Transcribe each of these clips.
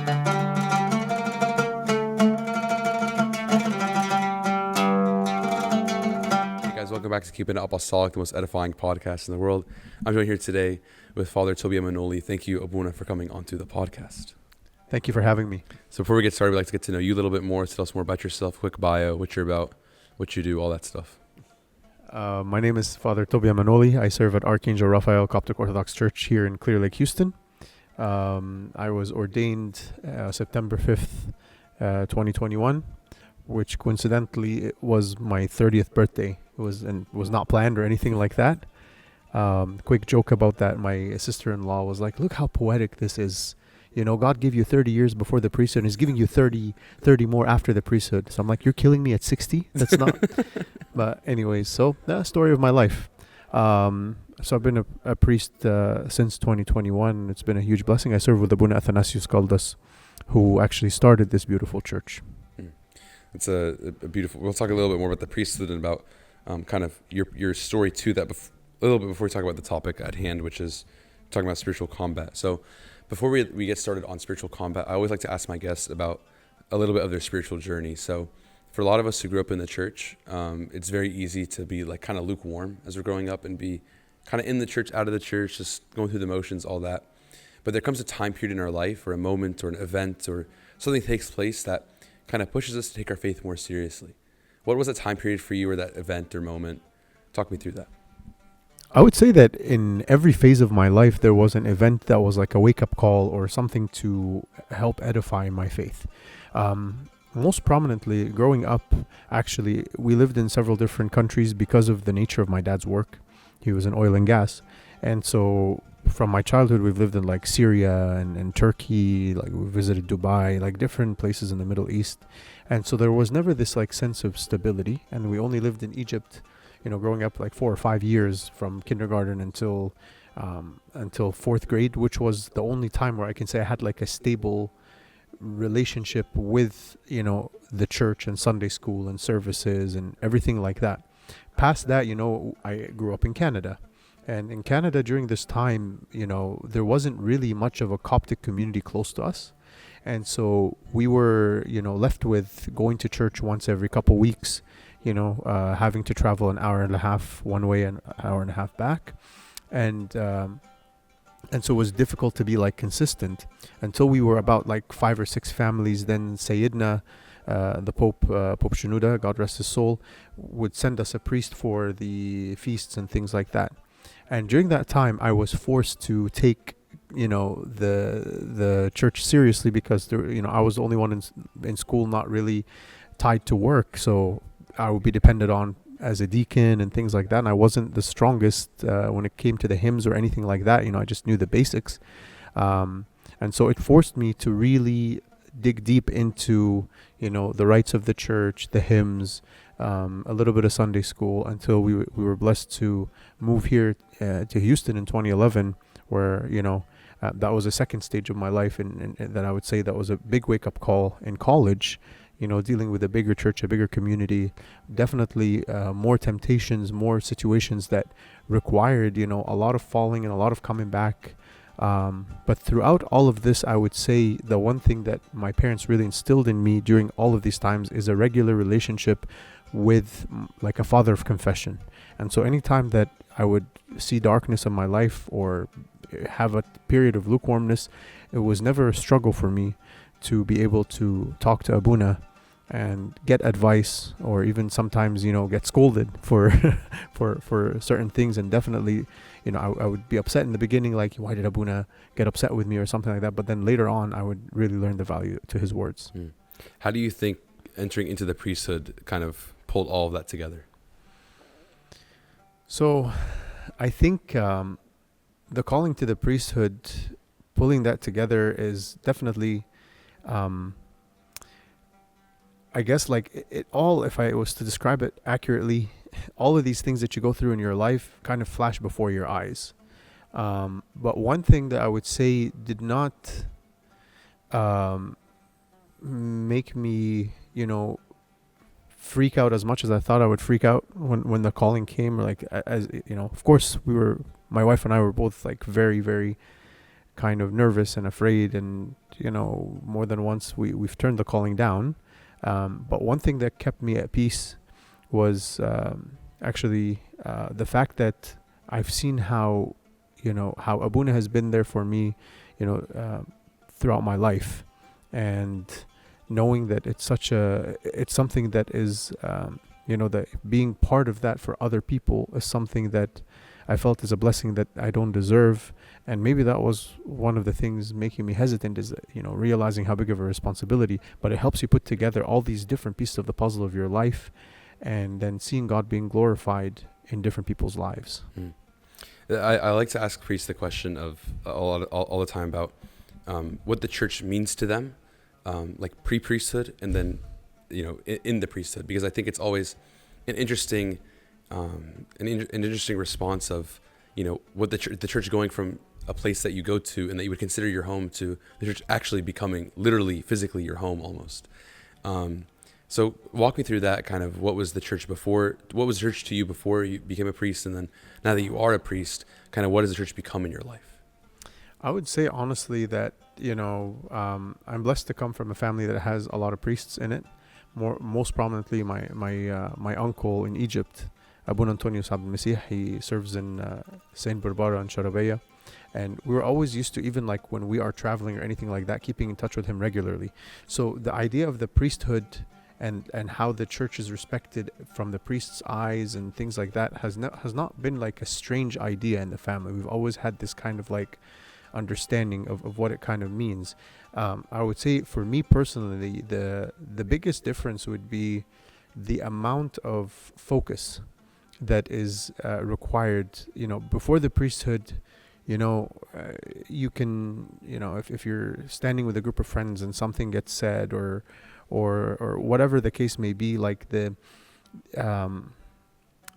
Welcome back to Keeping It Apostolic, the most edifying podcast in the world. I'm joined here today with Father Tobia Manoli. Thank you, Abuna, for coming onto the podcast. Thank you for having me. So before we get started, we'd like to get to know you a little bit more. Tell us more about yourself, quick bio, what you're about, what you do, all that stuff. My name is Father Tobia Manoli. I serve at Archangel Raphael Coptic Orthodox Church here in Clear Lake, Houston. I was ordained September 5th, 2021, which coincidentally it was my 30th birthday. It was not planned or anything like that. Quick joke about that. My sister-in-law was like, look how poetic this is. You know, God gave you 30 years before the priesthood and He's giving you 30 more after the priesthood. So I'm like, you're killing me at 60? That's not. But anyways, so that's the story of my life. So I've been a priest since 2021. It's been a huge blessing. I serve with Abuna Athanasius Caldas, who actually started this beautiful church. It's a beautiful. We'll talk a little bit more about the priesthood and about kind of your story to that a little bit before we talk about the topic at hand, which is talking about spiritual combat. So before we get started on spiritual combat, I always like to ask my guests about a little bit of their spiritual journey. So for a lot of us who grew up in the church, it's very easy to be like kind of lukewarm as we're growing up and be kind of in the church, out of the church, just going through the motions, all that. But there comes a time period in our life or a moment or an event or something takes place that kind of pushes us to take our faith more seriously. What was that time period for you or that event or moment? Talk me through that. I would say that in every phase of my life, there was an event that was like a wake-up call or something to help edify my faith. Most prominently, growing up, actually, we lived in several different countries because of the nature of my dad's work. He was in oil and gas. And so from my childhood, we've lived in like Syria and Turkey, like we visited Dubai, like different places in the Middle East. And so there was never this like sense of stability. And we only lived in Egypt, you know, growing up like 4 or 5 years from kindergarten until fourth grade, which was the only time where I can say I had like a stable relationship with, you know, the church and Sunday school and services and everything like that. Past that, you know, I grew up in Canada. And in Canada during this time, you know, there wasn't really much of a Coptic community close to us. And so we were, you know, left with going to church once every couple weeks, you know, having to travel an hour and a half one way and an hour and a half back. And so it was difficult to be like consistent until we were about like 5 or 6 families. Then Sayyidina, the Pope Shenouda, God rest his soul, would send us a priest for the feasts and things like that. And during that time, I was forced to take, you know, the church seriously because there, you know, I was the only one in school not really tied to work, so I would be depended on as a deacon and things like that. And I wasn't the strongest when it came to the hymns or anything like that. You know, I just knew the basics, and so it forced me to really dig deep into, you know, the rites of the church, the hymns. A little bit of Sunday school until we were blessed to move here to Houston in 2011, where, you know, that was a second stage of my life, and that I would say that was a big wake-up call in college, you know, dealing with a bigger church, a bigger community, definitely more temptations, more situations that required, you know, a lot of falling and a lot of coming back. But throughout all of this, I would say the one thing that my parents really instilled in me during all of these times is a regular relationship with like a father of confession. And so anytime that I would see darkness in my life or have a period of lukewarmness, it was never a struggle for me to be able to talk to Abuna and get advice, or even sometimes, you know, get scolded for for certain things. And definitely, you know, I would be upset in the beginning, like, why did Abuna get upset with me or something like that? But then later on, I would really learn the value to his words. How do you think entering into the priesthood kind of pulled all of that together? So I think the calling to the priesthood, pulling that together is definitely, I guess, like it all, if I was to describe it accurately, all of these things that you go through in your life kind of flash before your eyes. But one thing that I would say did not make me, you know, freak out as much as I thought I would freak out when the calling came. Like, as you know, of course, my wife and I were both like very, very kind of nervous and afraid, and more than once we've turned the calling down. But one thing that kept me at peace was actually the fact that I've seen how Abuna has been there for me, throughout my life, and knowing that it's something that is, that being part of that for other people is something that I felt is a blessing that I don't deserve. And maybe that was one of the things making me hesitant, is, realizing how big of a responsibility, but it helps you put together all these different pieces of the puzzle of your life, and then seeing God being glorified in different people's lives. I like to ask priests the question of all the time about what the church means to them, like pre-priesthood, and then in the priesthood, because I think it's always an interesting response of what the church going from a place that you go to and that you would consider your home to the church actually becoming literally physically your home almost. So walk me through that kind of, what was the church to you before you became a priest, and then now that you are a priest, kind of what does the church become in your life? I would say honestly that, I'm blessed to come from a family that has a lot of priests in it. Most prominently, my uncle in Egypt, Abuna Antonius Abd Masih, he serves in Saint Barbara and Sharabeya. And we were always used to, even like when we are traveling or anything like that, keeping in touch with him regularly. So the idea of the priesthood and how the church is respected from the priest's eyes and things like that has not been like a strange idea in the family. We've always had this kind of like understanding of what it kind of means. I would say for me personally, the biggest difference would be the amount of focus that is required. Before the priesthood, you can, if you're standing with a group of friends and something gets said or whatever the case may be, like the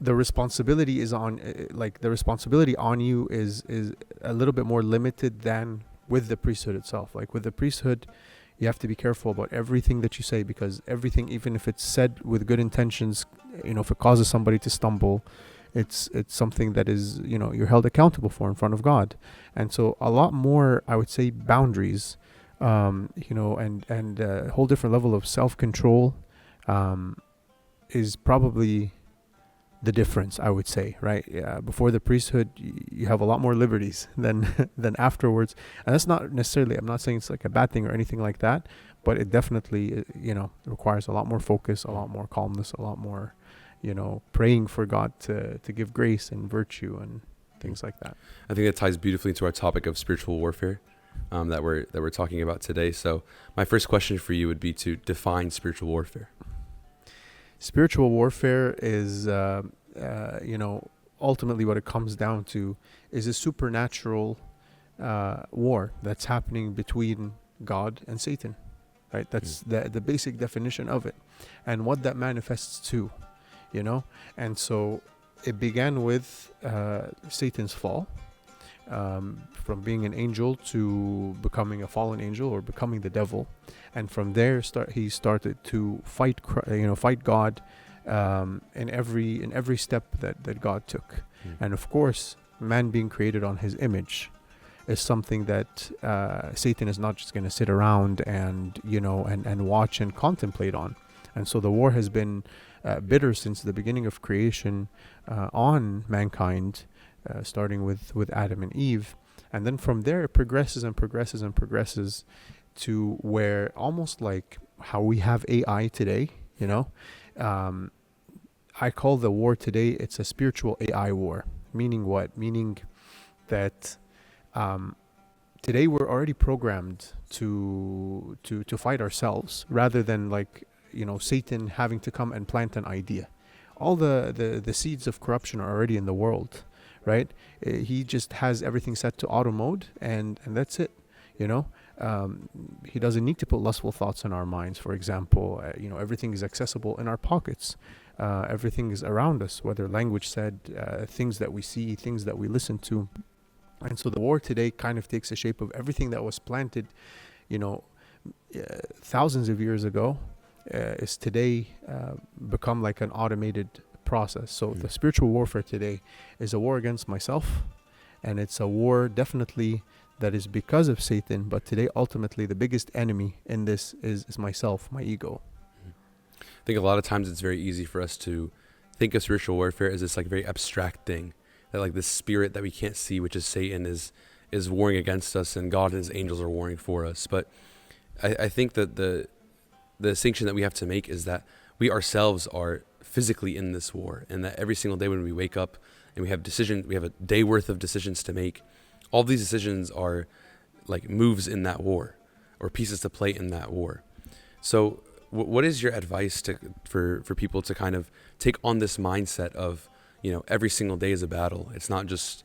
responsibility is on, you is a little bit more limited than with the priesthood itself. Like with the priesthood, you have to be careful about everything that you say, because everything, even if it's said with good intentions, if it causes somebody to stumble, it's something that is, you're held accountable for in front of God. And so a lot more, I would say, boundaries, and a whole different level of self-control is probably the difference, I would say, right? Before the priesthood, you have a lot more liberties than afterwards. And that's not necessarily, I'm not saying it's like a bad thing or anything like that, but it definitely, requires a lot more focus, a lot more calmness, a lot more, praying for God to give grace and virtue and things like that. I think that ties beautifully into our topic of spiritual warfare that we're talking about today. So my first question for you would be to define spiritual warfare. Spiritual warfare is, ultimately what it comes down to is a supernatural war that's happening between God and Satan, right? That's the basic definition of it, and what that manifests to, And so it began with Satan's fall, from being an angel to becoming a fallen angel or becoming the devil, and from there he started to fight God in every step that God took. And of course, man being created on his image is something that Satan is not just going to sit around and and watch and contemplate on. And so the war has been bitter since the beginning of creation on mankind, starting with Adam and Eve. And then from there, it progresses and progresses and progresses to where, almost like how we have AI today, I call the war today, it's a spiritual AI war. Meaning what? Meaning that today we're already programmed to fight ourselves, rather than like, Satan having to come and plant an idea. All the seeds of corruption are already in the world, right? He just has everything set to auto mode, and that's it. He doesn't need to put lustful thoughts in our minds, for example. Everything is accessible in our pockets. Everything is around us, whether language said, things that we see, things that we listen to. And so the war today kind of takes the shape of everything that was planted, thousands of years ago, is today become like an automated process. So the spiritual warfare today is a war against myself, and it's a war definitely that is because of Satan, but today ultimately the biggest enemy in this is myself, my ego. I think a lot of times it's very easy for us to think of spiritual warfare as this like very abstract thing, that like this spirit that we can't see, which is Satan, is warring against us, and God and his angels are warring for us. But I think that the distinction that we have to make is that we ourselves are physically in this war, and that every single day when we wake up and we have a day worth of decisions to make, all these decisions are like moves in that war or pieces to play in that war. So what is your advice for people to kind of take on this mindset of, every single day is a battle? It's not just,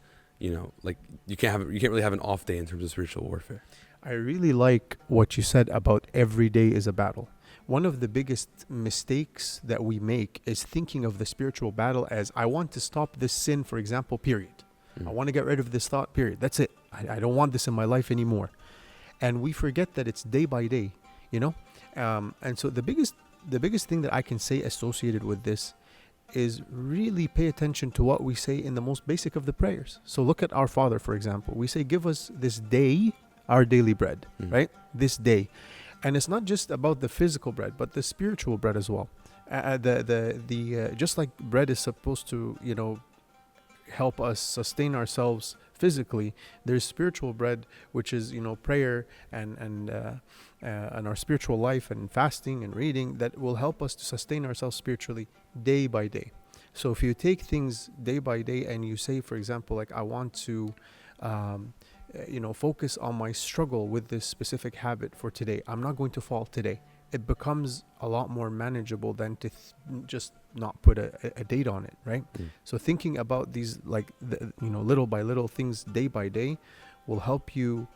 like you can't really have an off day in terms of spiritual warfare. I really like what you said about every day is a battle. One of the biggest mistakes that we make is thinking of the spiritual battle as, I want to stop this sin, for example, period. I want to get rid of this thought, period. That's it. I don't want this in my life anymore. And we forget that it's day by day, and so the biggest thing that I can say associated with this is really pay attention to what we say in the most basic of the prayers. So look at our Father, for example. We say, give us this day our daily bread, right? This day. And it's not just about the physical bread, but the spiritual bread as well. Just like bread is supposed to, help us sustain ourselves physically, there's spiritual bread, which is, prayer and our spiritual life and fasting and reading that will help us to sustain ourselves spiritually day by day. So if you take things day by day and you say, for example, like, I want to focus on my struggle with this specific habit for today. I'm not going to fall today. It becomes a lot more manageable than to just not put a date on it, right? So thinking about these, like, little by little things day by day will help you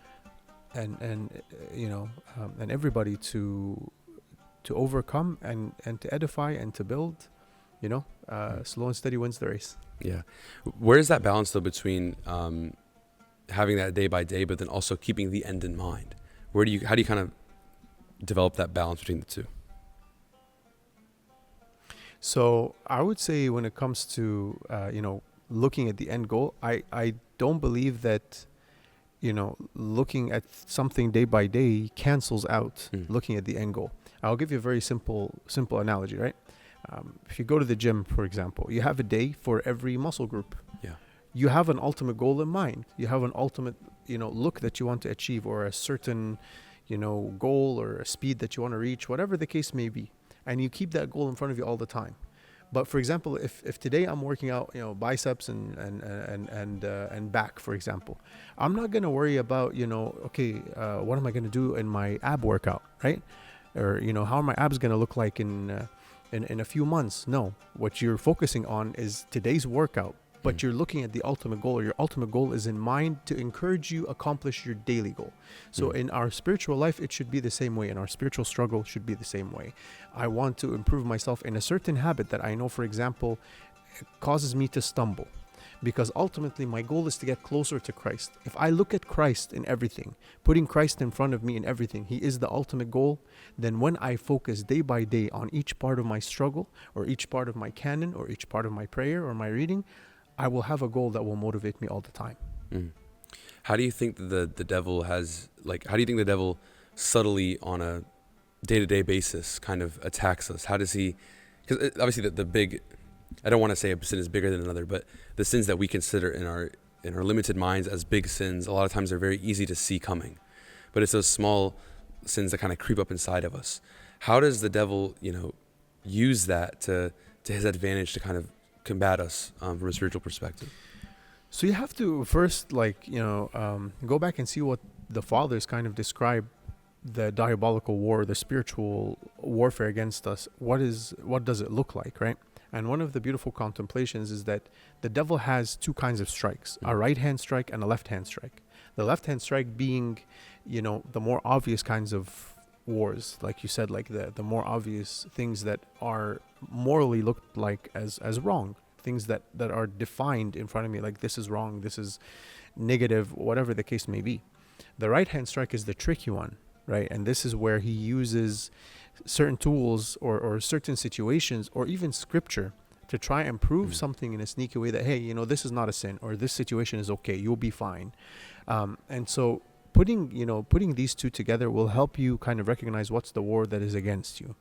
and everybody to overcome and to edify and to build, slow and steady wins the race. Yeah. Where is that balance though between having that day by day, but then also keeping the end in mind? How do you kind of develop that balance between the two? So I would say when it comes to, looking at the end goal, I don't believe that, looking at something day by day cancels out looking at the end goal. I'll give you a very simple analogy, right? If you go to the gym, for example, you have a day for every muscle group. Yeah. You have an ultimate goal in mind. You have an ultimate, look that you want to achieve, or a certain, goal or a speed that you want to reach, whatever the case may be. And you keep that goal in front of you all the time. But for example, if today I'm working out, biceps and back, for example, I'm not going to worry about, what am I going to do in my ab workout, right? Or, how are my abs going to look like in a few months? No, what you're focusing on is today's workout. But you're looking at the ultimate goal, or your ultimate goal is in mind to encourage you accomplish your daily goal. So in our spiritual life, it should be the same way. In our spiritual struggle should be the same way. I want to improve myself in a certain habit that I know, for example, causes me to stumble. Because ultimately my goal is to get closer to Christ. If I look at Christ in everything, putting Christ in front of me in everything, He is the ultimate goal, then when I focus day by day on each part of my struggle, or each part of my canon, or each part of my prayer or my reading, I will have a goal that will motivate me all the time. How do you think the devil subtly on a day-to-day basis kind of attacks us? How does he, because obviously the big, I don't want to say a sin is bigger than another, but the sins that we consider in our limited minds as big sins, a lot of times they're very easy to see coming. But it's those small sins that kind of creep up inside of us. How does the devil, use that to his advantage to kind of combat us from a spiritual perspective? So you have to first, go back and see what the fathers kind of describe the diabolical war, the spiritual warfare against us. What does it look like, right? And one of the beautiful contemplations is that the devil has two kinds of strikes, a right hand strike and a left hand strike. The left hand strike being, the more obvious kinds of wars, like you said, like the more obvious things that are morally looked like as wrong, things that are defined in front of me, like this is wrong, this is negative, whatever the case may be. The right hand strike is the tricky one, right? And this is where he uses certain tools or certain situations or even scripture to try and prove something in a sneaky way that, hey, this is not a sin, or this situation is okay, you'll be fine. And so putting these two together will help you kind of recognize what's the war that is against you.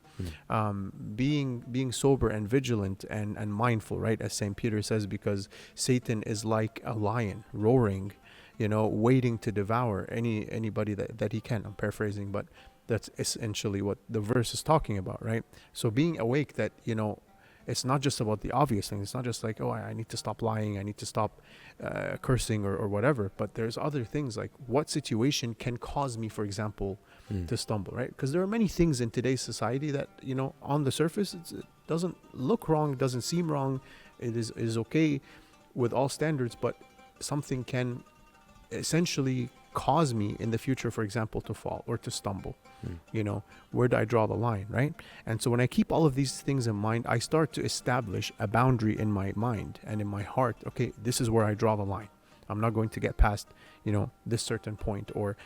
Being sober and vigilant and mindful, right, as St. Peter says, because Satan is like a lion roaring, waiting to devour anybody that he can. I'm paraphrasing, but that's essentially what the verse is talking about, right? So being awake that, it's not just about the obvious things. It's not just like, oh, I need to stop lying, I need to stop cursing or whatever. But there's other things like what situation can cause me, for example, to stumble, right? Because there are many things in today's society that, on the surface, it doesn't look wrong, doesn't seem wrong. It is okay with all standards, but something can essentially cause me in the future, for example, to fall or to stumble. Where do I draw the line, right? And so when I keep all of these things in mind, I start to establish a boundary in my mind and in my heart. Okay, this is where I draw the line. I'm not going to get past, this certain point, or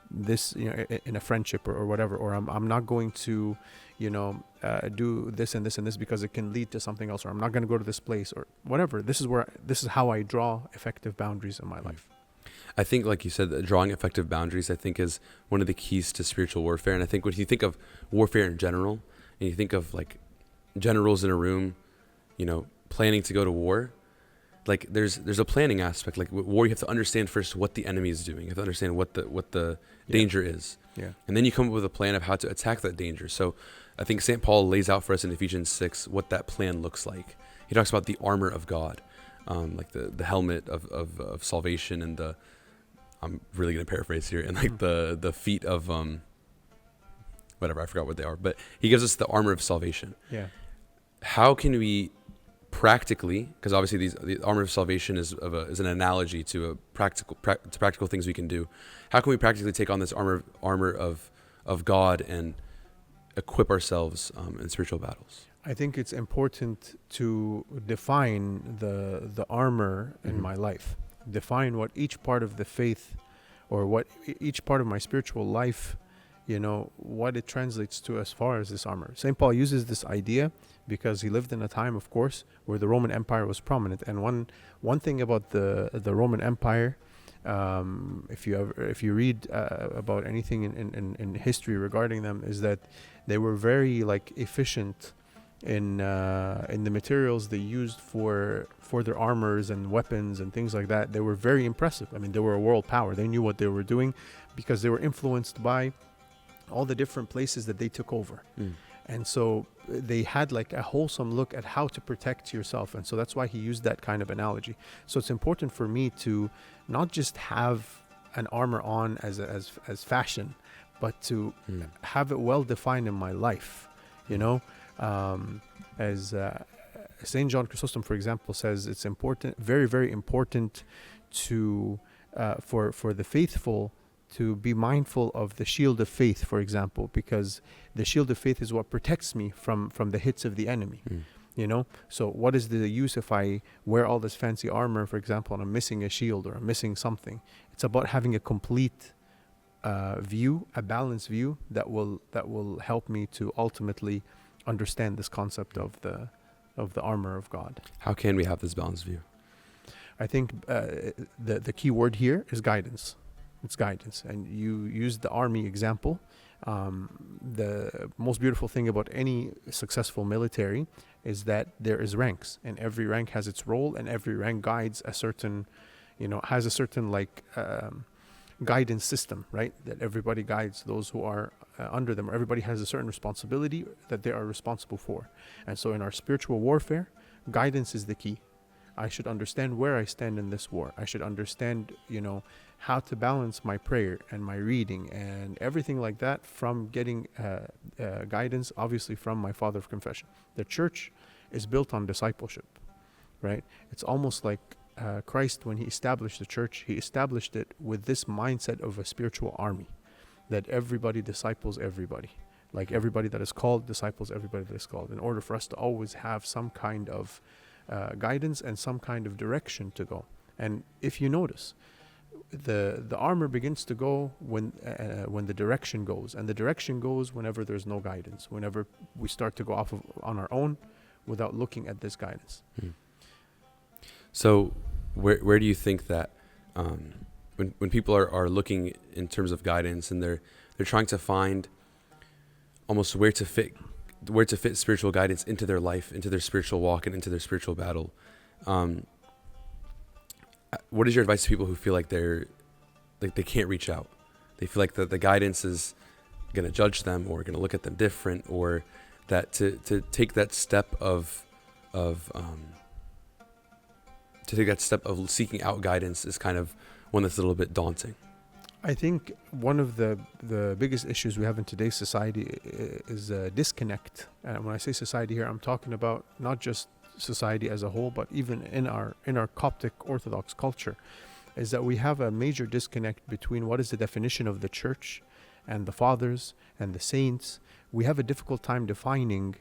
this, in a friendship or whatever, or I'm not going to, do this and this and this because it can lead to something else, or I'm not going to go to this place or whatever. This is how I draw effective boundaries in my life. I think, like you said, that drawing effective boundaries, I think, is one of the keys to spiritual warfare. And I think when you think of warfare in general, and you think of like generals in a room, planning to go to war, like there's a planning aspect. Like war, you have to understand first what the enemy is doing. You have to understand what the danger is. Yeah. And then you come up with a plan of how to attack that danger. So I think St. Paul lays out for us in Ephesians 6 what that plan looks like. He talks about the armor of God, like the helmet of salvation, and I'm really going to paraphrase here, and like the feet of whatever, I forgot what they are, but he gives us the armor of salvation. Yeah. How can we practically, because obviously the armor of salvation is an analogy to practical things we can do. How can we practically take on this armor of God and equip ourselves in spiritual battles? I think it's important to define the armor in my life. Define what each part of the faith, or what each part of my spiritual life, what it translates to as far as this armor. St. Paul uses this idea because he lived in a time, of course, where the Roman Empire was prominent. And one thing about the Roman Empire, if you read about anything in history regarding them, is that they were very efficient in the materials they used for their armors and weapons and things like that. They were very impressive. I mean, they were a world power. They knew what they were doing because they were influenced by all the different places that they took over. And so they had a wholesome look at how to protect yourself. And so that's why he used that kind of analogy. So it's important for me to not just have an armor on as fashion, but to have it well defined in my life, as St. John Chrysostom, for example, says it's important, very, very important to for the faithful to be mindful of the shield of faith, for example, because the shield of faith is what protects me from the hits of the enemy. So what is the use if I wear all this fancy armor, for example, and I'm missing a shield or I'm missing something? It's about having a complete view, a balanced view that will help me to ultimately understand this concept of the armor of God. How can we have this balanced view? I think the key word here is guidance. It's guidance. And you used the army example. The most beautiful thing about any successful military is that there is ranks, and every rank has its role, and every rank guides a certain, has a certain guidance system, right? That everybody guides those who are under them. Everybody has a certain responsibility that they are responsible for. And so in our spiritual warfare, guidance is the key. I should understand where I stand in this war. I should understand, how to balance my prayer and my reading and everything like that, from getting guidance, obviously, from my father of confession. The church is built on discipleship, right? It's almost like Christ, when he established the church, he established it with this mindset of a spiritual army, that everybody disciples everybody. Like everybody that is called disciples everybody that is called, in order for us to always have some kind of guidance and some kind of direction to go. And if you notice, the armor begins to go when the direction goes, and the direction goes whenever there's no guidance, whenever we start to go off on our own without looking at this guidance. So where do you think that when people are looking in terms of guidance, and they're trying to find almost where to fit spiritual guidance into their life, into their spiritual walk, and into their spiritual battle. What is your advice to people who feel like they can't reach out? They feel like the guidance is going to judge them, or going to look at them different, or that to take that step of seeking out guidance is kind of one that's a little bit daunting. I think one of the biggest issues we have in today's society is a disconnect. And when I say society here, I'm talking about not just society as a whole, but even in our Coptic Orthodox culture, is that we have a major disconnect between what is the definition of the church and the fathers and the saints. We have a difficult time defining,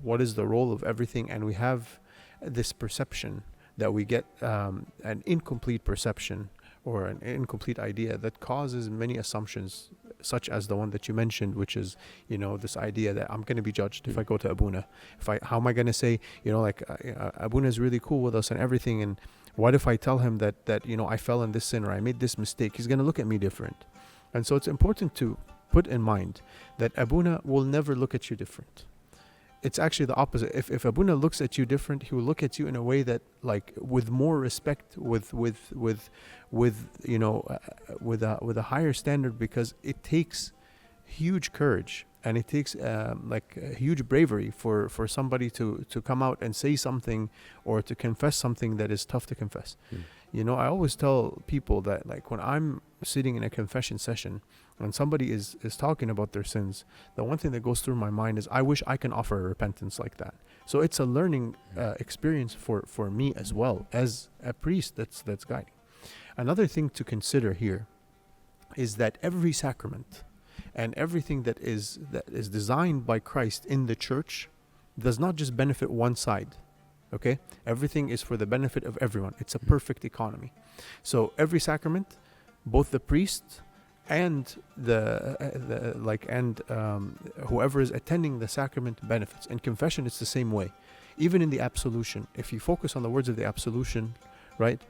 what is the role of everything, and we have this perception that we get an incomplete perception or an incomplete idea that causes many assumptions, such as the one that you mentioned, which is, this idea that I'm going to be judged if I go to Abuna. How am I going to say, Abuna is really cool with us and everything, and what if I tell him that I fell in this sin or I made this mistake? He's going to look at me different. And so it's important to put in mind that Abuna will never look at you different. It's actually the opposite. If Abuna looks at you different, he will look at you in a way that, like, with more respect, with a higher standard, because it takes huge courage and it takes huge bravery for somebody to come out and say something or to confess something that is tough to confess. I always tell people that, like, when I'm sitting in a confession session and somebody is talking about their sins, the one thing that goes through my mind is, I wish I can offer a repentance like that. So it's a learning experience for me as well as a priest that's guiding. Another thing to consider here is that every sacrament and everything that is designed by Christ in the church does not just benefit one side. Okay? Everything is for the benefit of everyone. It's a perfect economy. So every sacrament, both the priest and whoever is attending the sacrament benefits. In confession, it's the same way. Even in the absolution, if you focus on the words of the absolution, right?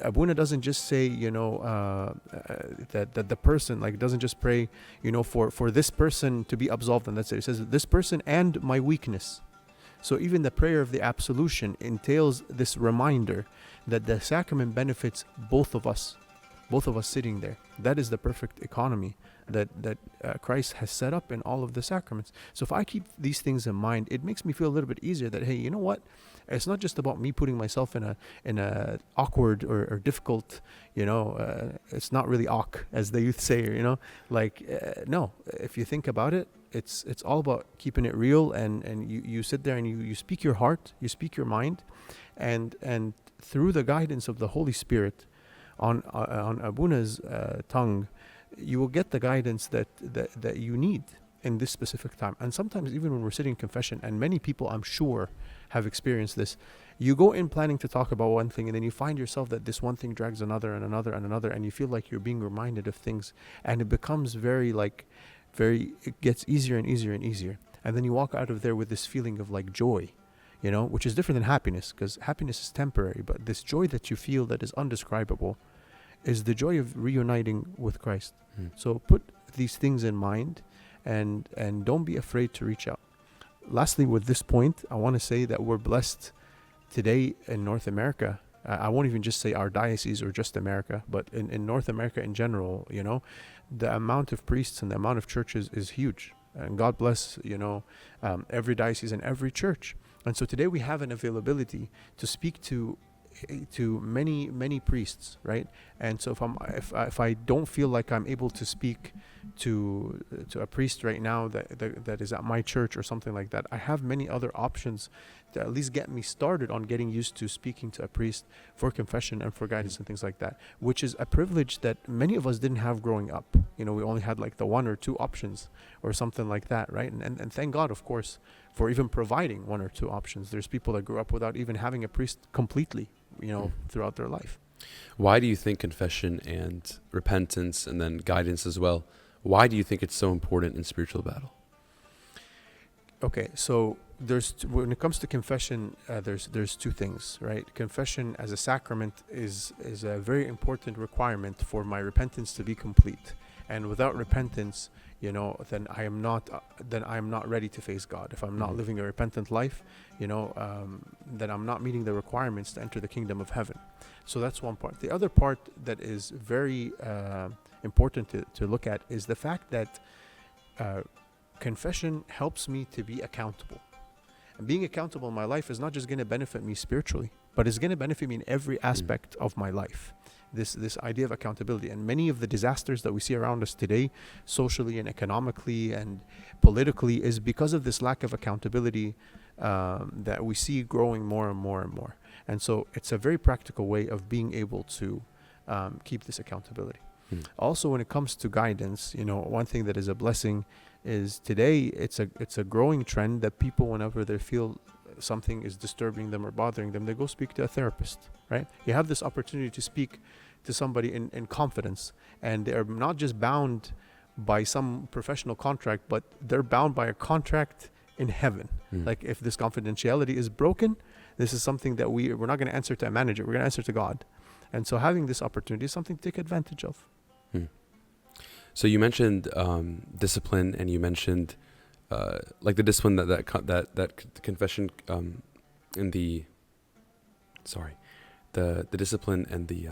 Abuna doesn't just say, that the person, like, doesn't just pray, for this person to be absolved, and that's it. It says, this person and my weakness. So even the prayer of the absolution entails this reminder that the sacrament benefits both of us sitting there. That is the perfect economy that Christ has set up in all of the sacraments. So if I keep these things in mind, it makes me feel a little bit easier that, hey, you know what? It's not just about me putting myself in a awkward or difficult, it's not really awk, as the youth say, no, if you think about it, it's all about keeping it real, and you sit there and you speak your heart, you speak your mind, and through the guidance of the Holy Spirit on Abuna's tongue, you will get the guidance that you need in this specific time. And sometimes even when we're sitting in confession, and many people, I'm sure, have experienced this, you go in planning to talk about one thing, and then you find yourself that this one thing drags another and another and another, and you feel like you're being reminded of things, and it becomes it gets easier and easier and easier. And then you walk out of there with this feeling of, like, joy, which is different than happiness, because happiness is temporary, but this joy that you feel that is undescribable is the joy of reuniting with Christ. So put these things in mind, and don't be afraid to reach out. Lastly, with this point, I want to say that we're blessed today in North America. I won't even just say our diocese or just America, but in North America in general, the amount of priests and the amount of churches is huge. And God bless, every diocese and every church. And so today we have an availability to speak to many priests, right? And so if I don't feel like I'm able to speak to a priest right now that is at my church or something like that, I have many other options to at least get me started on getting used to speaking to a priest for confession and for guidance and things like that, which is a privilege that many of us didn't have growing up. We only had like the one or two options or something like that, right? And thank God, of course, for even providing one or two options. There's people that grew up without even having a priest completely, throughout their life. Why do you think confession and repentance and then guidance as well, why do you think it's so important in spiritual battle? Okay, so when it comes to confession, there's two things, right? Confession as a sacrament is a very important requirement for my repentance to be complete. And without repentance, then I am not ready to face God. If I'm not living a repentant life, then I'm not meeting the requirements to enter the kingdom of heaven. So that's one part. The other part that is very important to look at is the fact that confession helps me to be accountable. And being accountable in my life is not just going to benefit me spiritually, but it's going to benefit me in every aspect of my life. This idea of accountability, and many of the disasters that we see around us today, socially and economically and politically, is because of this lack of accountability that we see growing more and more and more. And so it's a very practical way of being able to keep this accountability. Also, when it comes to guidance, one thing that is a blessing is today it's a growing trend that people, whenever they feel something is disturbing them or bothering them, they go speak to a therapist, right? You have this opportunity to speak to somebody in confidence, and they're not just bound by some professional contract, but they're bound by a contract in heaven. Like, if this confidentiality is broken, this is something that we're not going to answer to a manager, we're going to answer to God. And so having this opportunity is something to take advantage of. So you mentioned discipline, and you mentioned like the discipline that confession in the discipline and the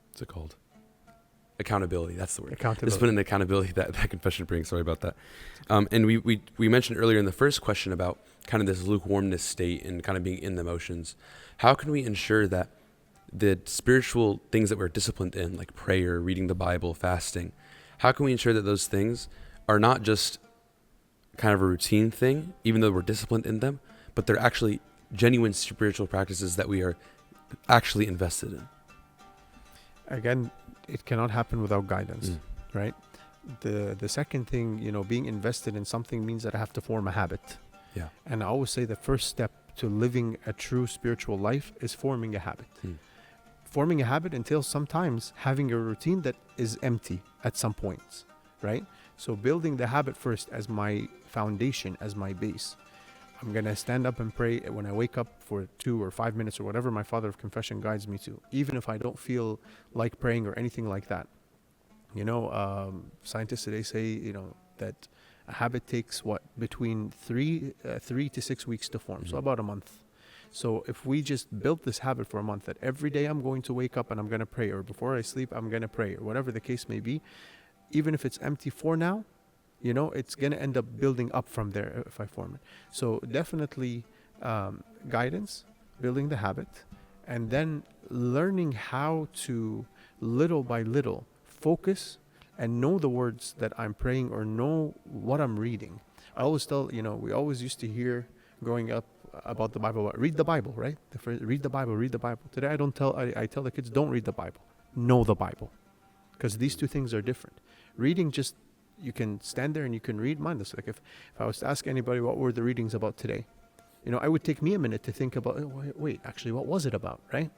what's it called? Accountability. That's the word. Accountability. Discipline and accountability that confession brings. Sorry about that. And we mentioned earlier in the first question about kind of this lukewarmness state and kind of being in the motions. How can we ensure that the spiritual things that we're disciplined in, like prayer, reading the Bible, fasting, how can we ensure that those things are not just kind of a routine thing, even though we're disciplined in them, but they're actually genuine spiritual practices that we are actually invested in? Again, it cannot happen without guidance, right? The second thing, being invested in something means that I have to form a habit. Yeah. And I always say the first step to living a true spiritual life is forming a habit. Forming a habit entails sometimes having a routine that is empty at some points, right? So building the habit first as my foundation, as my base. I'm going to stand up and pray when I wake up for 2 or 5 minutes or whatever my father of confession guides me to, even if I don't feel like praying or anything like that. Scientists today say, that a habit takes between 3 to 6 weeks to form. So about a month. So if we just build this habit for a month, that every day I'm going to wake up and I'm going to pray, or before I sleep, I'm going to pray, or whatever the case may be, even if it's empty for now, it's going to end up building up from there if I form it. So definitely guidance, building the habit, and then learning how to, little by little, focus and know the words that I'm praying or know what I'm reading. I always tell, we always used to hear growing up about the Bible, read the Bible, right? Read the Bible, read the Bible. Today I tell the kids, don't read the Bible, know the Bible. Because these two things are different. Reading, just, you can stand there and you can read mindless. Like if I was to ask anybody what were the readings about today, it would take me a minute to think about, wait, actually, what was it about, right?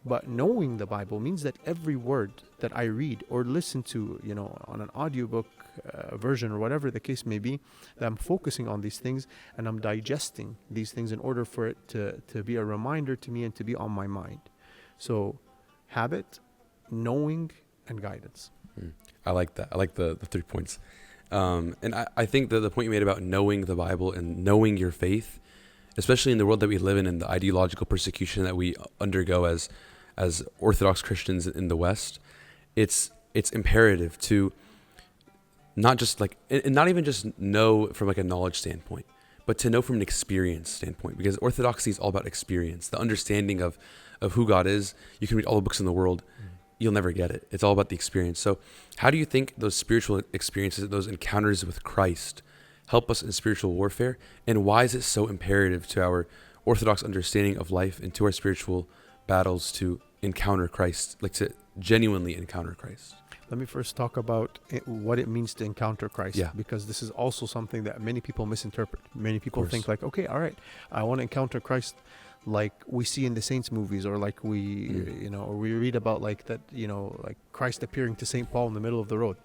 But knowing the Bible means that every word that I read or listen to, on an audiobook version or whatever the case may be, that I'm focusing on these things and I'm digesting these things in order for it to be a reminder to me and to be on my mind. So habit, knowing, and guidance. I like that. I like the 3 points. And I think that the point you made about knowing the Bible and knowing your faith, especially in the world that we live in and the ideological persecution that we undergo as Orthodox Christians in the West, it's imperative to not just and not even just know from a knowledge standpoint, but to know from an experience standpoint, because Orthodoxy is all about experience, the understanding of who God is. You can read all the books in the world. You'll never get it. It's all about the experience. So how do you think those spiritual experiences, those encounters with Christ, help us in spiritual warfare? And why is it so imperative to our Orthodox understanding of life and to our spiritual battles to encounter Christ, to genuinely encounter Christ? Let me first talk about what it means to encounter Christ, because this is also something that many people misinterpret. Many people think okay, all right, I want to encounter Christ like we see in the saints movies, or like we, or we read about like Christ appearing to St. Paul in the middle of the road.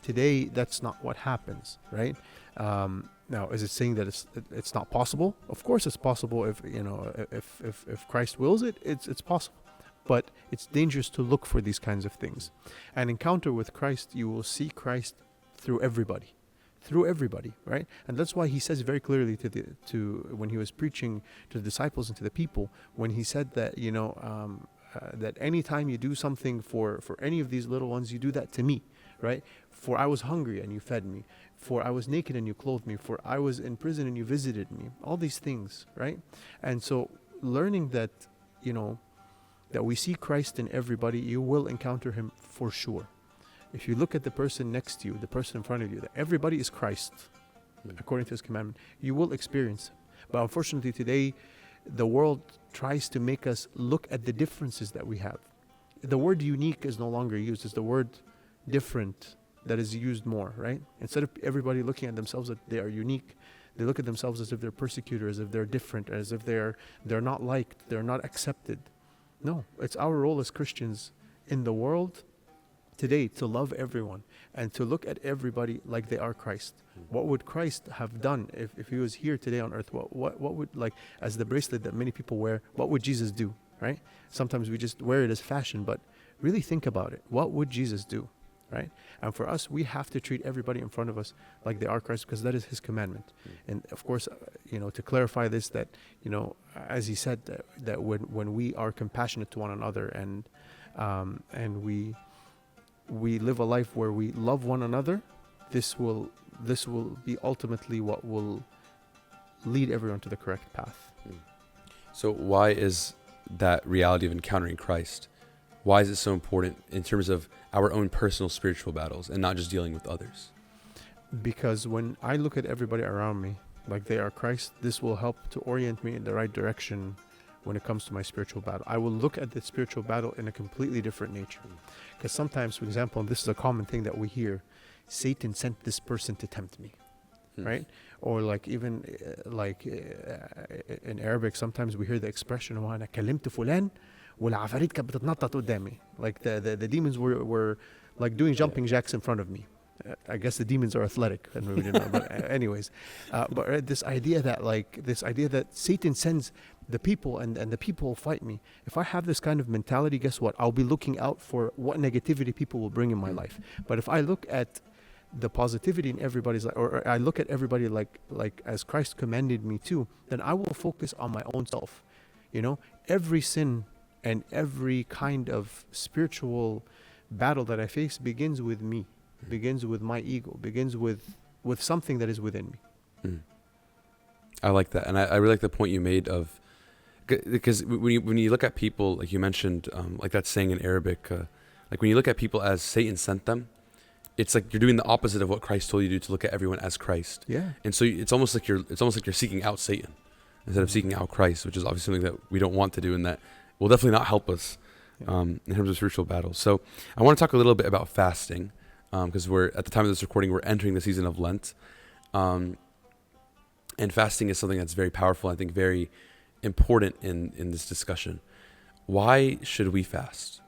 Today, that's not what happens, right? Now, is it saying that it's not possible? Of course, it's possible. If if Christ wills it, it's possible. But it's dangerous to look for these kinds of things. An encounter with Christ, you will see Christ through everybody, right? And that's why he says very clearly to when he was preaching to the disciples and to the people, when he said that that anytime you do something for any of these little ones, you do that to me, right? For I was hungry and you fed me. For I was naked and you clothed me. For I was in prison and you visited me. All these things, right? And so learning that, that we see Christ in everybody, you will encounter him for sure. If you look at the person next to you, the person in front of you, that everybody is Christ, according to his commandment, you will experience him. But unfortunately today, the world tries to make us look at the differences that we have. The word unique is no longer used. It's the word different that is used more, right? Instead of everybody looking at themselves that they are unique, they look at themselves as if they're persecuted, as if they're different, as if they're not liked, they're not accepted. No, it's our role as Christians in the world today to love everyone and to look at everybody like they are Christ. What would Christ have done if he was here today on earth? What would, like, as the bracelet that many people wear, what would Jesus do, right? Sometimes we just wear it as fashion, but really think about it. What would Jesus do, right? And for us, we have to treat everybody in front of us like they are Christ, because that is his commandment. And of course, to clarify this, that, as he said, that when we are compassionate to one another and we live a life where we love one another, this will be ultimately what will lead everyone to the correct path. So why is that reality of encountering Christ, why is it so important in terms of our own personal spiritual battles and not just dealing with others? Because when I look at everybody around me like they are Christ, this will help to orient me in the right direction when it comes to my spiritual battle. I will look at the spiritual battle in a completely different nature. Because sometimes, for example, and this is a common thing that we hear, Satan sent this person to tempt me, right? Or like even in Arabic, sometimes we hear the expression, وَأَنَا كَلِمْتُ فُلَانٍ وَالْعَفَارِيتُ كَانَتْ بتتنطط قدامي. Like the demons were like doing jumping jacks in front of me. I guess the demons are athletic, and we didn't know. But anyways, this idea that Satan sends the people and the people will fight me. If I have this kind of mentality, guess what? I'll be looking out for what negativity people will bring in my life. But if I look at the positivity in everybody's life, or I look at everybody like as Christ commanded me to, then I will focus on my own self. Every sin and every kind of spiritual battle that I face begins with me. Begins with my ego, begins with something that is within me. I like that. And I really like the point you made of, because when you look at people, like you mentioned, like that saying in Arabic, like when you look at people as Satan sent them, it's like you're doing the opposite of what Christ told you to do, to look at everyone as Christ. Yeah. And so it's almost like you're seeking out Satan instead of seeking out Christ, which is obviously something that we don't want to do, and that will definitely not help us in terms of spiritual battles. So I want to talk a little bit about fasting. Because we're at the time of this recording, we're entering the season of Lent, and fasting is something that's very powerful. I think very important in this discussion. Why should we fast?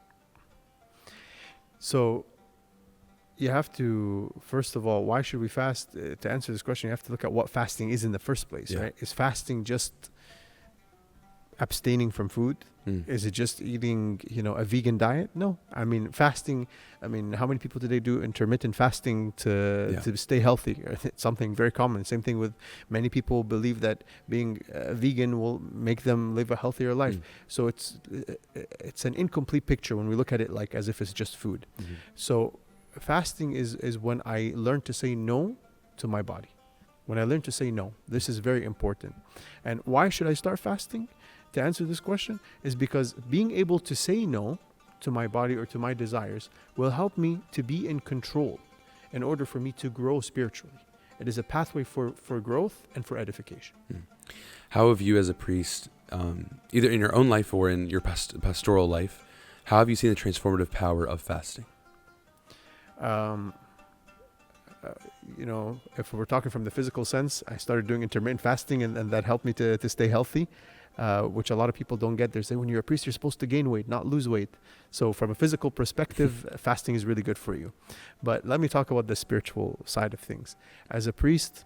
So you have to, first of all, why should we fast? To answer this question, you have to look at what fasting is in the first place, right? Is fasting just abstaining from food? Is it just eating, a vegan diet? No. I mean, fasting, how many people today do intermittent fasting to stay healthy? It's something very common. Same thing with many people believe that being vegan will make them live a healthier life. So it's an incomplete picture when we look at it like as if it's just food. So fasting is when I learn to say no to my body. When I learn to say no, this is very important. And why should I start fasting? To answer this question is because being able to say no to my body or to my desires will help me to be in control in order for me to grow spiritually. It is a pathway for growth and for edification. How have you as a priest, either in your own life or in your pastoral life, how have you seen the transformative power of fasting? If we're talking from the physical sense, I started doing intermittent fasting and that helped me to stay healthy. which a lot of people don't get. They say when you're a priest, you're supposed to gain weight, not lose weight. So from a physical perspective, fasting is really good for you. But let me talk about the spiritual side of things. As a priest,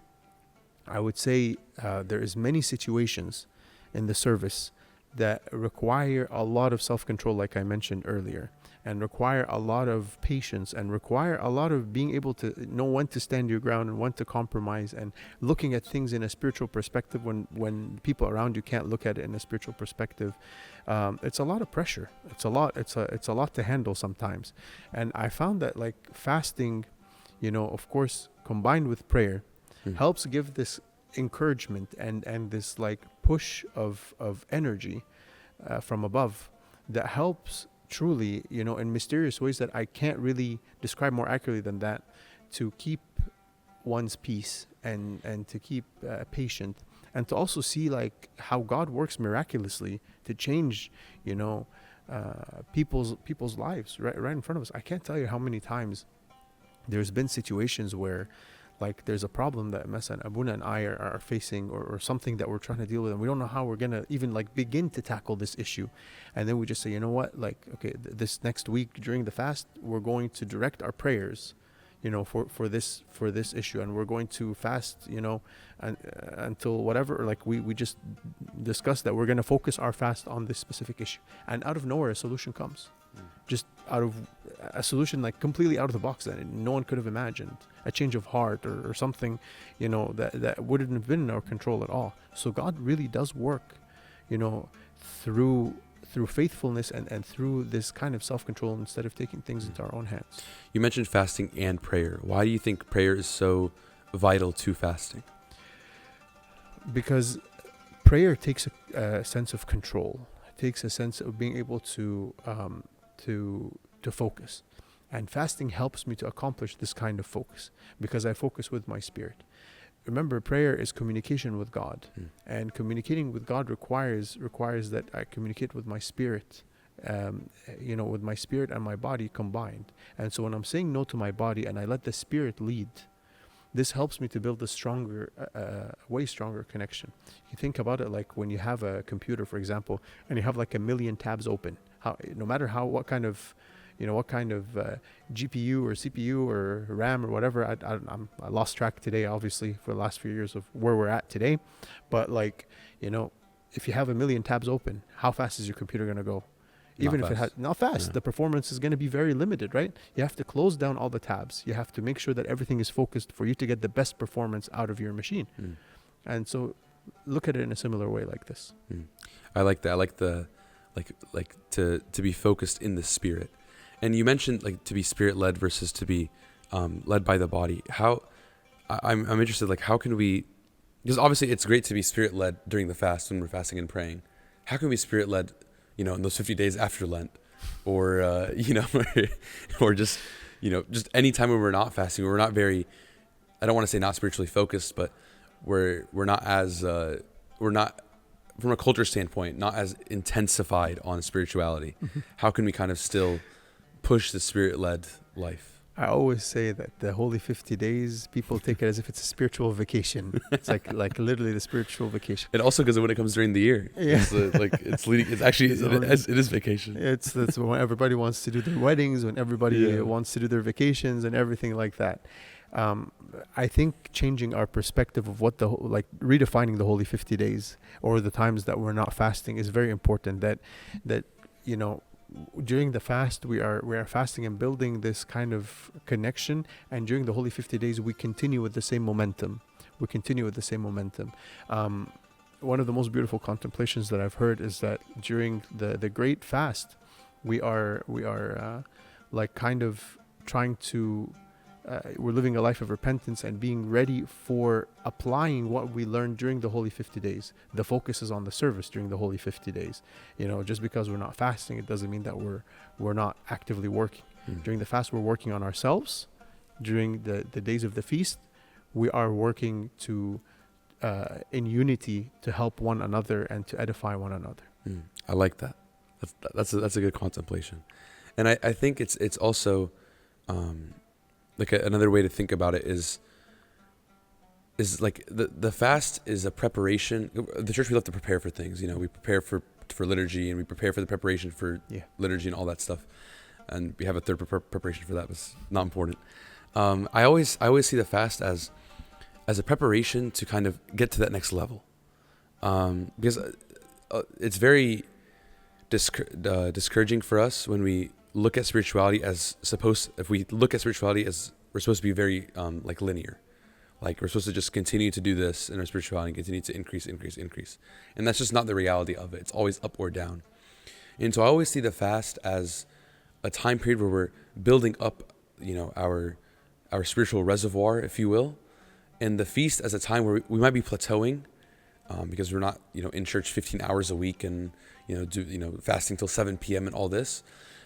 I would say there is many situations in the service that require a lot of self-control, like I mentioned earlier, and require a lot of patience, and require a lot of being able to know when to stand your ground and when to compromise, and looking at things in a spiritual perspective when people around you can't look at it in a spiritual perspective. It's a lot of pressure. It's a lot to handle sometimes. And I found that like fasting, of course, combined with prayer, helps give this encouragement and this like push of energy from above that helps truly, in mysterious ways that I can't really describe more accurately than that, to keep one's peace and to keep patient, and to also see like how God works miraculously to change, people's lives right in front of us. I can't tell you how many times there's been situations where like there's a problem that Mesa and Abuna and I are facing, or something that we're trying to deal with, and we don't know how we're going to even like begin to tackle this issue. And then we just say, you know what, like, okay, this next week during the fast, we're going to direct our prayers, for this issue, and we're going to fast, until whatever, or like we just discuss that we're going to focus our fast on this specific issue. And out of nowhere, a solution comes. Just out of a solution like completely out of the box that no one could have imagined, a change of heart or something, that wouldn't have been in our control at all. So God really does work, through faithfulness and through this kind of self-control, instead of taking things into our own hands. You mentioned fasting and prayer. Why do you think prayer is so vital to fasting? Because prayer takes a sense of control. It takes a sense of being able to focus, and fasting helps me to accomplish this kind of focus, because I focus with my spirit. Remember, prayer is communication with God, and communicating with God requires that I communicate with my spirit, with my spirit and my body combined. And so when I'm saying no to my body and I let the spirit lead, this helps me to build a stronger, way stronger connection. You think about it like when you have a computer, for example, and you have like a million tabs open. No matter what kind of GPU or CPU or RAM or whatever, I lost track today, obviously, for the last few years of where we're at today. But like, if you have a million tabs open, how fast is your computer going to go? Even if it has not fast, yeah. The performance is going to be very limited, right? You have to close down all the tabs. You have to make sure that everything is focused for you to get the best performance out of your machine. And so look at it in a similar way like this. I like that. I like the like to be focused in the spirit. And you mentioned like to be spirit led versus to be led by the body. How I'm interested, like how can we, because obviously it's great to be spirit led during the fast when we're fasting and praying. How can we be spirit led, in those 50 days after Lent, or or just just any time when we're not fasting, we're not very, I don't want to say not spiritually focused, but we're not as we're not, from a culture standpoint, not as intensified on spirituality. How can we kind of still push the spirit-led life? I always say that the holy 50 days, people take it as if it's a spiritual vacation. It's like literally the spiritual vacation. And also because when it comes during the year, yeah. It is vacation. That's when everybody wants to do their weddings, when everybody wants to do their vacations and everything like that. I think changing our perspective of what redefining the holy 50 days or the times that we're not fasting is very important. That during the fast we are fasting and building this kind of connection, and during the holy 50 days we continue with the same momentum. One of the most beautiful contemplations that I've heard is that during the great fast we are like kind of trying to we're living a life of repentance and being ready for applying what we learned during the holy 50 days. The focus is on the service during the holy 50 days. Just because we're not fasting, it doesn't mean that we're not actively working. During the fast, we're working on ourselves. During the days of the feast, we are working to in unity to help one another and to edify one another. I like that. That's a good contemplation. And I think it's also like another way to think about it is is like the fast is a preparation. The church, we love to prepare for things. You know, we prepare for liturgy, and we prepare for the preparation for liturgy and all that stuff. And we have a third preparation for that, but it's not important. I always see the fast as a preparation to kind of get to that next level, because it's very discouraging for us when we look at spirituality as if we look at spirituality as we're supposed to be very like linear. Like we're supposed to just continue to do this in our spirituality and continue to increase. And that's just not the reality of it. It's always up or down. And so I always see the fast as a time period where we're building up, you know, our spiritual reservoir, if you will. And the feast as a time where we might be plateauing, because we're not, you know, in church 15 hours a week and, fasting till 7 p.m. and all this.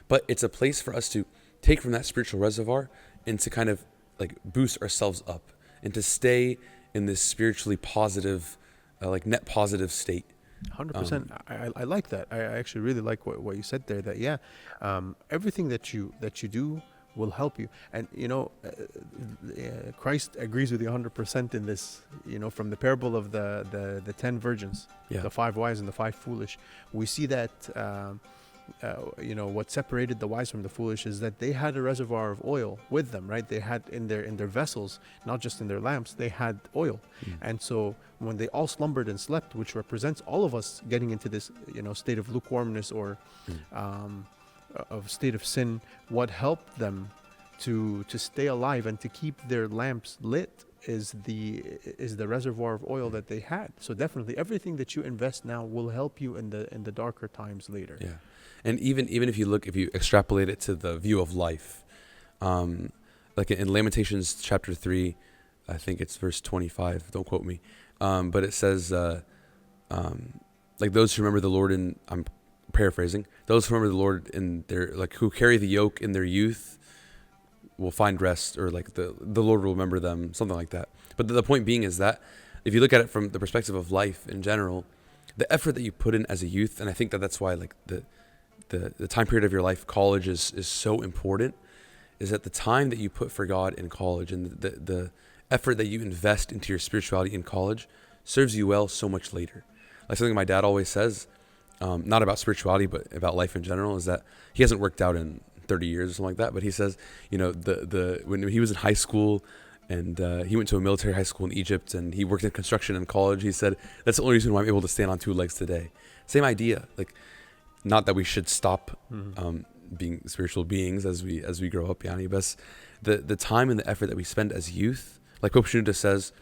But it's a place for us to take from that spiritual reservoir and to kind of like boost ourselves up, and to stay in this spiritually positive, like net positive state. 100%. I like that. I actually really like what you said there. That everything that you do will help you. And Christ agrees with you 100% in this. You know, from the parable of the 10 virgins, the 5 wise and the 5 foolish, we see that. What separated the wise from the foolish is that they had a reservoir of oil with them, right? They had in their vessels, not just in their lamps, they had oil. And so when they all slumbered and slept, which represents all of us getting into this, state of lukewarmness or of state of sin, what helped them to stay alive and to keep their lamps lit is the reservoir of oil that they had. So definitely everything that you invest now will help you in the darker times later. Yeah. And even if you extrapolate it to the view of life, like in Lamentations chapter 3, I think it's verse 25, don't quote me. But it says, like those who remember the Lord I'm paraphrasing, those who remember the Lord in their, like who carry the yoke in their youth will find rest, or like the Lord will remember them, something like that. But the point being is that if you look at it from the perspective of life in general, the effort that you put in as a youth, and I think that's why like the time period of your life, college is so important, is that the time that you put for God in college and the effort that you invest into your spirituality in college serves you well so much later. Like something my dad always says, not about spirituality, but about life in general, is that he hasn't worked out in 30 years or something like that. But he says, when he was in high school and he went to a military high school in Egypt and he worked in construction in college, he said, that's the only reason why I'm able to stand on 2 legs today. Same idea. Like, not that we should stop being spiritual beings as we grow up, yani, but the time and the effort that we spend as youth, like Pope Shenouda says,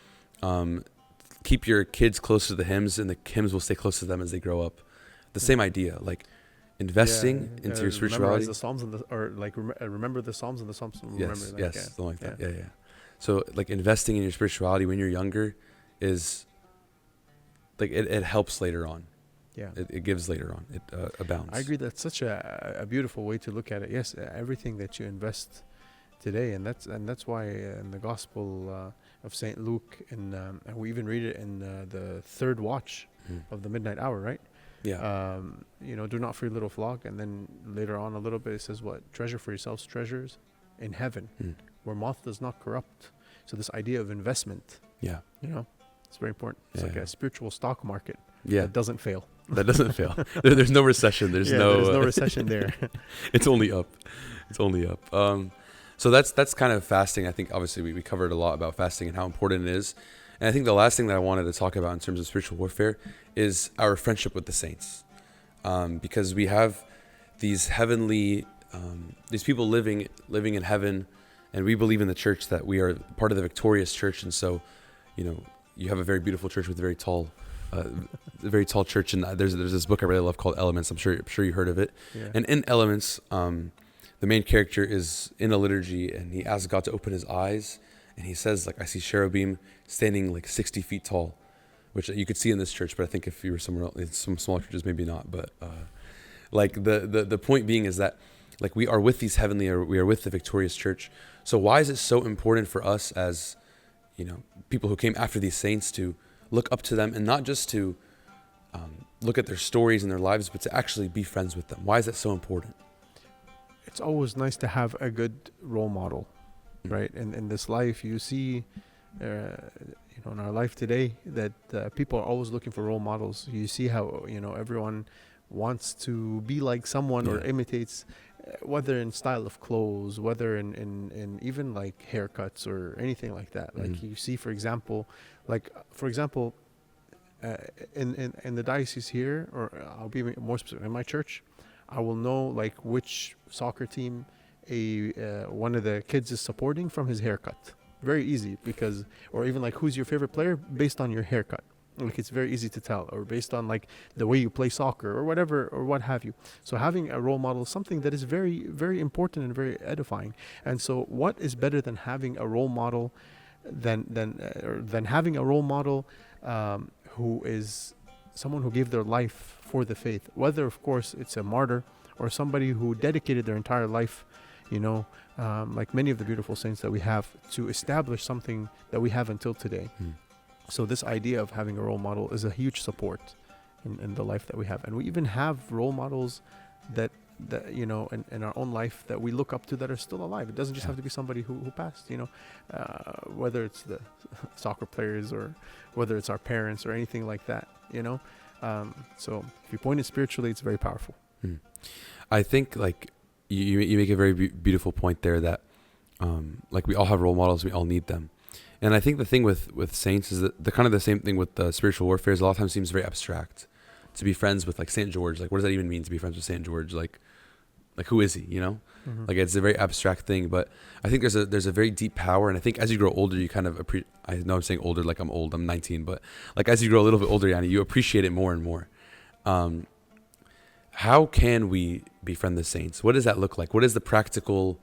keep your kids close to the hymns and the hymns will stay close to them as they grow up. The same idea, like investing into your spirituality. Memorize the Psalms remember the Psalms and the Psalms. Something like that. Yeah. So like investing in your spirituality when you're younger is like it helps later on. Yeah, it gives later on. It abounds. I agree. That's such a beautiful way to look at it. Yes, everything that you invest today, and that's why in the Gospel of Saint Luke, and we even read it in the third watch of the midnight hour, right? Yeah. Do not fear, little flock, and then later on a little bit it says what? Treasure for yourselves treasures in heaven, where moth does not corrupt. So this idea of investment, it's very important. It's like a spiritual stock market. That doesn't fail. That doesn't fail. There's no recession. There's no recession there. It's only up. So that's kind of fasting. I think obviously we covered a lot about fasting and how important it is. And I think the last thing that I wanted to talk about in terms of spiritual warfare is our friendship with the saints, because we have these heavenly, these people living in heaven, and we believe in the church that we are part of the victorious church. And so, you have a very beautiful church with a very tall church, and there's this book I really love called Elements. I'm sure you heard of it. Yeah. And in Elements, the main character is in a liturgy, and he asks God to open his eyes, and he says, like, I see cherubim standing like 60 feet tall, which you could see in this church, but I think if you were somewhere else, in some smaller churches, maybe not. But like the point being is that like we are with these heavenly, or we are with the victorious church. So why is it so important for us as people who came after these saints to look up to them, and not just to look at their stories and their lives, but to actually be friends with them? Why is that so important? It's always nice to have a good role model, right? And in this life, you see in our life today, that people are always looking for role models. You see how everyone wants to be like someone or imitates, whether in style of clothes, whether in even like haircuts or anything like that. Like you see, for example, in the diocese here, or I'll be more specific, in my church, I will know like which soccer team one of the kids is supporting from his haircut. Very easy, because, or even like who's your favorite player based on your haircut. Like it's very easy to tell, or based on like the way you play soccer or whatever, or what have you. So having a role model is something that is very, very important and very edifying. And so what is better than having a role model than having a role model who is someone who gave their life for the faith, whether of course it's a martyr or somebody who dedicated their entire life, like many of the beautiful saints that we have, to establish something that we have until today. So this idea of having a role model is a huge support in the life that we have. And we even have role models that in our own life that we look up to, that are still alive. It doesn't just have to be somebody who passed, whether it's the soccer players or whether it's our parents or anything like that, so if you point it spiritually, it's very powerful. I think like you make a very beautiful point there, that like we all have role models, we all need them. And I think the thing with saints is that the kind of the same thing with the spiritual warfare is a lot of times seems very abstract. To be friends with like Saint George, like what does that even mean to be friends with Saint George? Like who is he? Like it's a very abstract thing. But I think there's a very deep power, and I think as you grow older, you kind of I know I'm saying older like I'm old, I'm 19, but like as you grow a little bit older, Yanni, you appreciate it more and more. How can we befriend the saints? What does that look like? What is the practicality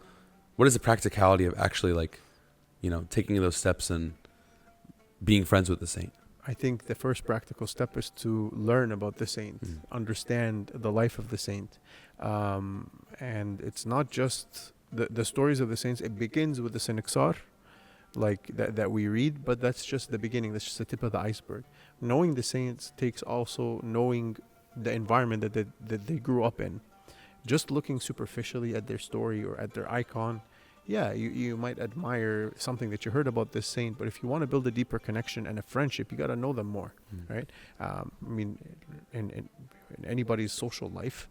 of actually like, taking those steps and being friends with the saint? I think the first practical step is to learn about the saint, understand the life of the saint. And it's not just the stories of the saints. It begins with the Synaxar, like that we read, but that's just the beginning. That's just the tip of the iceberg. Knowing the saints takes also knowing the environment that they grew up in. Just looking superficially at their story or at their icon, you might admire something that you heard about this saint, but if you want to build a deeper connection and a friendship, you got to know them more, right? In anybody's social life,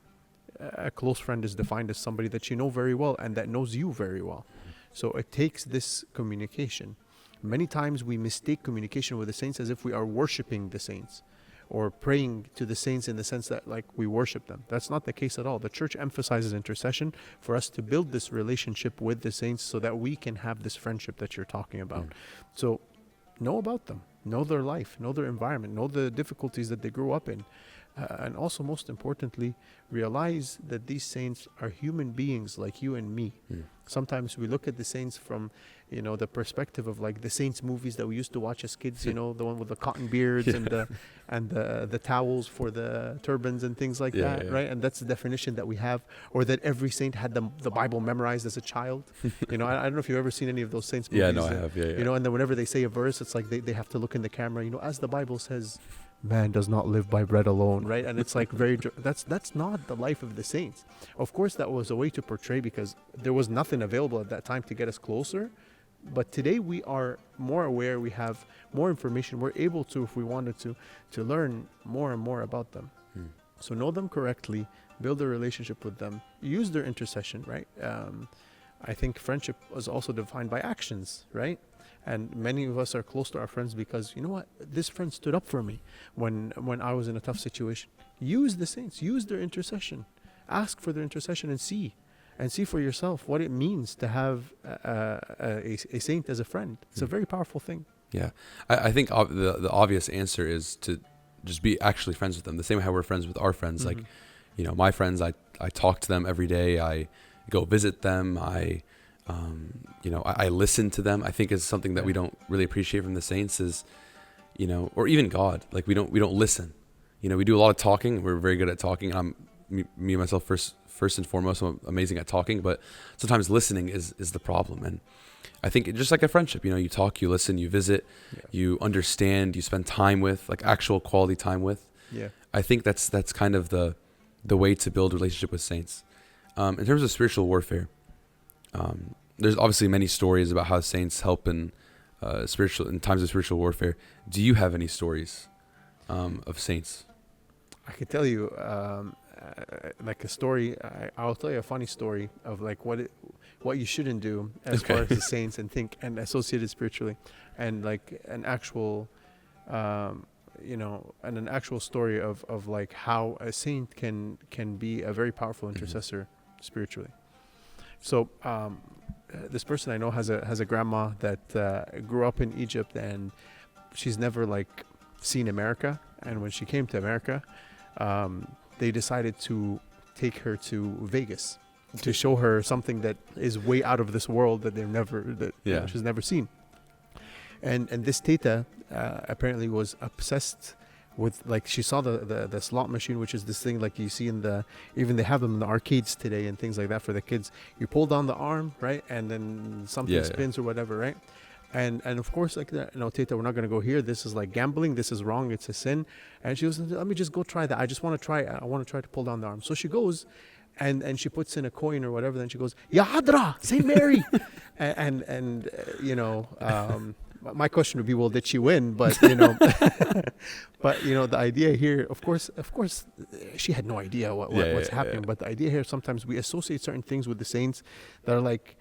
a close friend is defined as somebody that you know very well and that knows you very well. So it takes this communication. Many times we mistake communication with the saints as if we are worshiping the saints or praying to the saints in the sense that like we worship them. That's not the case at all. The church emphasizes intercession for us to build this relationship with the saints so that we can have this friendship that you're talking about. So know about them, know their life, know their environment, know the difficulties that they grew up in. And also, most importantly, realize that these saints are human beings like you and me. Sometimes we look at the saints from, the perspective of like the saints movies that we used to watch as kids, the one with the cotton beards and the towels for the turbans and things like that, right? And that's the definition that we have, or that every saint had the Bible memorized as a child. I don't know if you've ever seen any of those saints movies. Yeah, no, I have. And then whenever they say a verse, it's like they have to look in the camera, as the Bible says, man does not live by bread alone, right? And it's like that's not the life of the saints. Of course, that was a way to portray, because there was nothing available at that time to get us closer. But today we are more aware, we have more information, we're able to, if we wanted to learn more and more about them. So know them correctly, build a relationship with them, use their intercession, right? I think friendship was also defined by actions, right? And many of us are close to our friends because, this friend stood up for me when I was in a tough situation. Use the saints, use their intercession, ask for their intercession, and see for yourself what it means to have a saint as a friend. It's a very powerful thing. Yeah. I think the obvious answer is to just be actually friends with them, the same way how we're friends with our friends. Like, my friends, I talk to them every day. I go visit them. I listen to them. I think is something that we don't really appreciate from the saints is, or even God. Like we don't listen. We do a lot of talking. We're very good at talking. Me and myself first and foremost, I'm amazing at talking, but sometimes listening is the problem. And I think just like a friendship, you talk, you listen, you visit, you understand, you spend time with, like actual quality time with. Yeah. I think that's kind of the way to build a relationship with saints. In terms of spiritual warfare, there's obviously many stories about how saints help in spiritual in times of spiritual warfare. Do you have any stories of saints? I could tell you like a story. I'll tell you a funny story of like what you shouldn't do as far as the saints and associated spiritually, and like an actual and an actual story of like how a saint can be a very powerful intercessor spiritually. So this person I know has a grandma that grew up in Egypt, and she's never like seen America. And when she came to America, they decided to take her to Vegas to show her something that is way out of this world that she's never seen. And this teta apparently was obsessed with, like, she saw the slot machine, which is this thing like you see even they have them in the arcades today and things like that for the kids. You pull down the arm, right, and then something spins or whatever, right? And of course, like, no, Teta, we're not going to go here. This is like gambling. This is wrong. It's a sin. And she goes, let me just go try that. I just want to try. I want to try to pull down the arm. So she goes, and she puts in a coin or whatever. Then she goes, Ya Hadra, Saint Mary, and my question would be, well, did she win? But but the idea here, of course, she had no idea what's happening. But the idea here, sometimes we associate certain things with the saints that are like,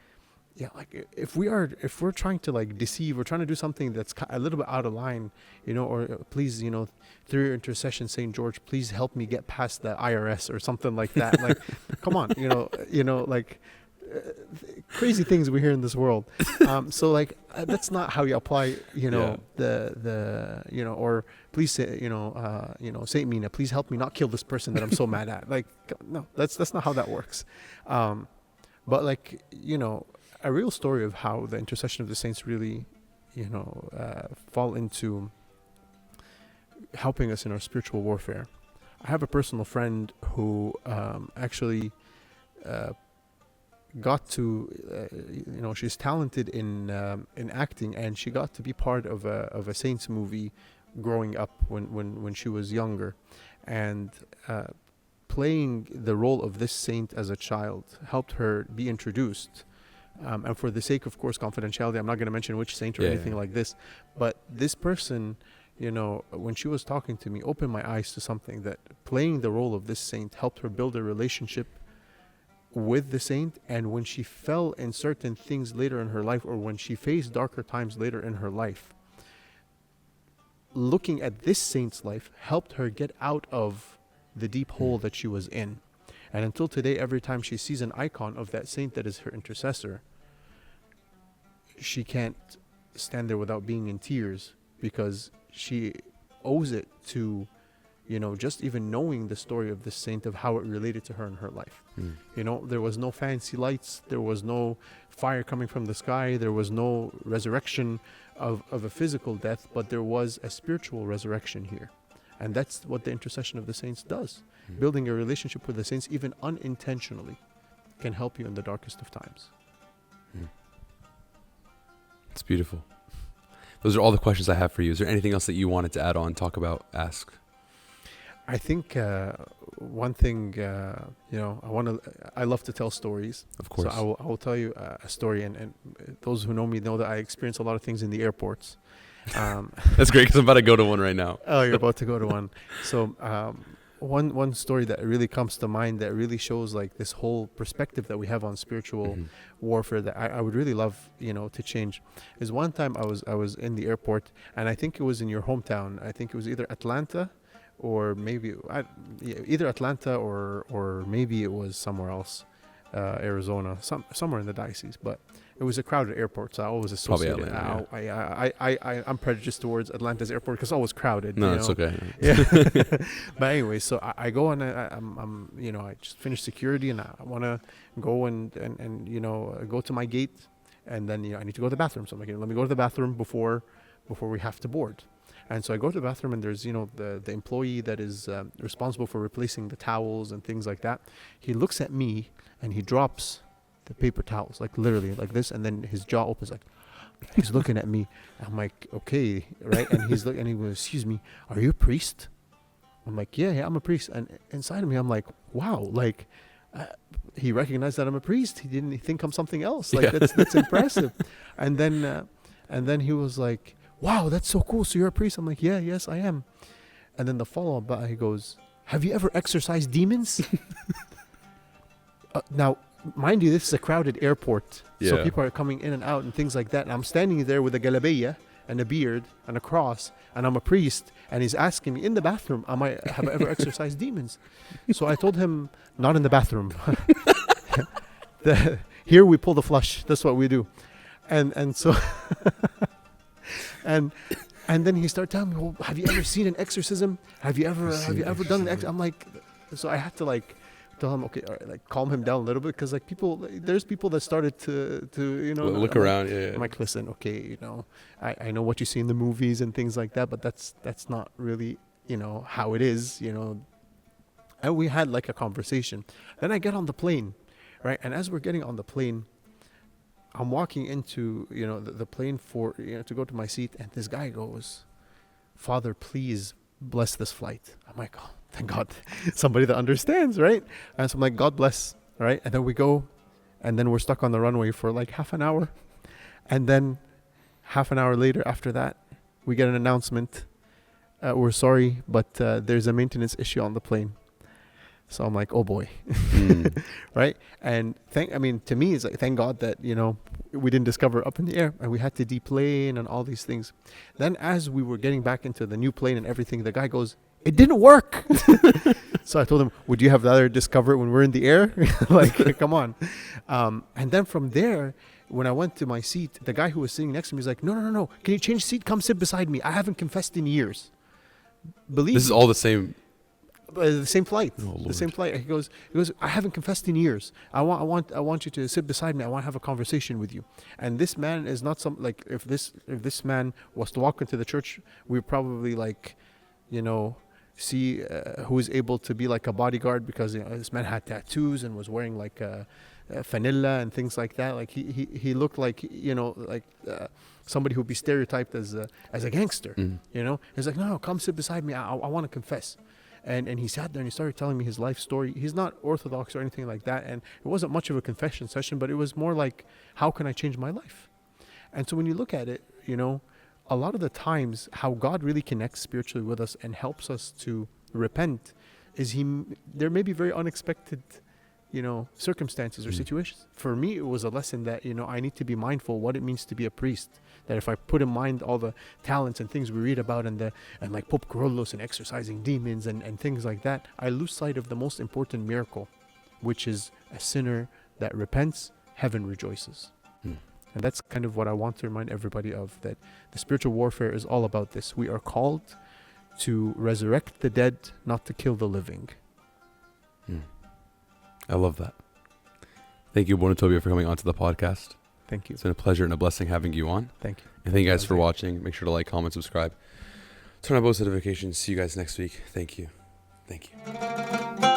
like if we're trying to like deceive or trying to do something that's a little bit out of line, or please, through your intercession, Saint George, please help me get past the IRS or something like that. Like, come on, like crazy things we hear in this world. So like that's not how you apply, or please say, Saint Mina, please help me not kill this person that I'm so mad at. Like, no, that's not how that works. But like, a real story of how the intercession of the saints really, fall into helping us in our spiritual warfare. I have a personal friend who actually got to, she's talented in acting, and she got to be part of a saints movie growing up when she was younger, and playing the role of this saint as a child helped her be introduced. And for the sake of course confidentiality, I'm not going to mention which saint or anything like this, but this person, when she was talking to me, opened my eyes to something, that playing the role of this saint helped her build a relationship with the saint. And when she fell in certain things later in her life, or when she faced darker times later in her life, looking at this saint's life helped her get out of the deep hole that she was in. And until today, every time she sees an icon of that saint that is her intercessor, she can't stand there without being in tears, because she owes it to, just even knowing the story of this saint, of how it related to her in her life. There was no fancy lights, there was no fire coming from the sky, there was no resurrection of a physical death, but there was a spiritual resurrection here. And that's what the intercession of the saints does. Building a relationship with the saints, even unintentionally, can help you in the darkest of times. It's beautiful. Those are all the questions I have for you. Is there anything else that you wanted to add on, talk about, ask? I think one thing, I love to tell stories. Of course. So I will tell you a story, and those who know me know that I experience a lot of things in the airports. That's great, because I'm about to go to one right now. Oh, you're about to go to one. So one story that really comes to mind, that really shows like this whole perspective that we have on spiritual warfare, that I would really love to change, is one time I was in the airport, and I think it was in your hometown. I think it was either Atlanta or maybe either Atlanta or maybe it was somewhere else, Arizona, somewhere in the diocese, but it was a crowded airport, so I always associate it. I'm prejudiced towards Atlanta's airport because it's always crowded. No, it's okay. Yeah. But anyway, so I go, and I'm I just finished security, and I want to go and go to my gate, and then I need to go to the bathroom. So I'm like, let me go to the bathroom before we have to board. And so I go to the bathroom, and there's the employee that is responsible for replacing the towels and things like that. He looks at me, and he drops the paper towels, like literally like this, and then his jaw opens, like he's looking at me. I'm like, okay, right? And he's and he goes, excuse me, are you a priest? I'm like, yeah, I'm a priest. And inside of me, I'm like, wow, like he recognized that I'm a priest. He didn't think I'm something else. Like that's impressive. And then And then he was like, wow, that's so cool. So you're a priest? I'm like, yeah, yes, I am. And then the follow-up, he goes, have you ever exorcised demons? Now, mind you, this is a crowded airport. Yeah. So people are coming in and out and things like that. And I'm standing there with a galabeya and a beard and a cross, and I'm a priest, and he's asking me in the bathroom, have I ever exorcised demons? So I told him, not in the bathroom. Here we pull the flush. That's what we do. And so and then he started telling me, well, have you ever seen an exorcism? Have you ever done an exorcism? I'm like, so I had to like tell him, okay, all right, like calm him down a little bit, because like there's people that started to look I'm around. Like, yeah. I'm like, listen, okay, I know what you see in the movies and things like that, but that's not really how it is, And we had like a conversation. Then I get on the plane, right? And as we're getting on the plane, I'm walking into the plane for to go to my seat, and this guy goes, Father, please bless this flight. I'm like, oh, thank God, somebody that understands, right? And so I'm like, God bless, right? And then we go, and then we're stuck on the runway for like half an hour, and then half an hour later after that, we get an announcement. We're sorry, but there's a maintenance issue on the plane. So I'm like, oh boy, right? And to me, it's like, thank God that, we didn't discover up in the air, and we had to deplane and all these things. Then as we were getting back into the new plane and everything, the guy goes, it didn't work. So I told him, would you have rather discover it when we're in the air? Like, come on. And then from there, when I went to my seat, the guy who was sitting next to me was like, no. Can you change seat? Come sit beside me. I haven't confessed in years. Believe This is all the same. The same flight. Oh, Lord. The same flight. He goes, I haven't confessed in years. I want you to sit beside me. I want to have a conversation with you. And this man is not if this man was to walk into the church, we'd probably see who is able to be like a bodyguard, because this man had tattoos and was wearing like a fanilla and things like that. Like he looked like somebody who'd be stereotyped as a gangster. He's like, no, come sit beside me. I want to confess. And he sat there and he started telling me his life story. He's not Orthodox or anything like that, and it wasn't much of a confession session, but it was more like, how can I change my life? And so when you look at it, a lot of the times how God really connects spiritually with us and helps us to repent is there may be very unexpected circumstances or situations. For me, it was a lesson that I need to be mindful what it means to be a priest. That if I put in mind all the talents and things we read about and like Pope Carolus and exorcising demons and things like that, I lose sight of the most important miracle, which is a sinner that repents, heaven rejoices. And that's kind of what I want to remind everybody of, that the spiritual warfare is all about this. We are called to resurrect the dead, not to kill the living. I love that. Thank you, Abuna Tobia, for coming onto the podcast. Thank you. It's been a pleasure and a blessing having you on. Thank you. And thank you guys for watching. Make sure to like, comment, subscribe. Turn on post notifications. See you guys next week. Thank you. Thank you.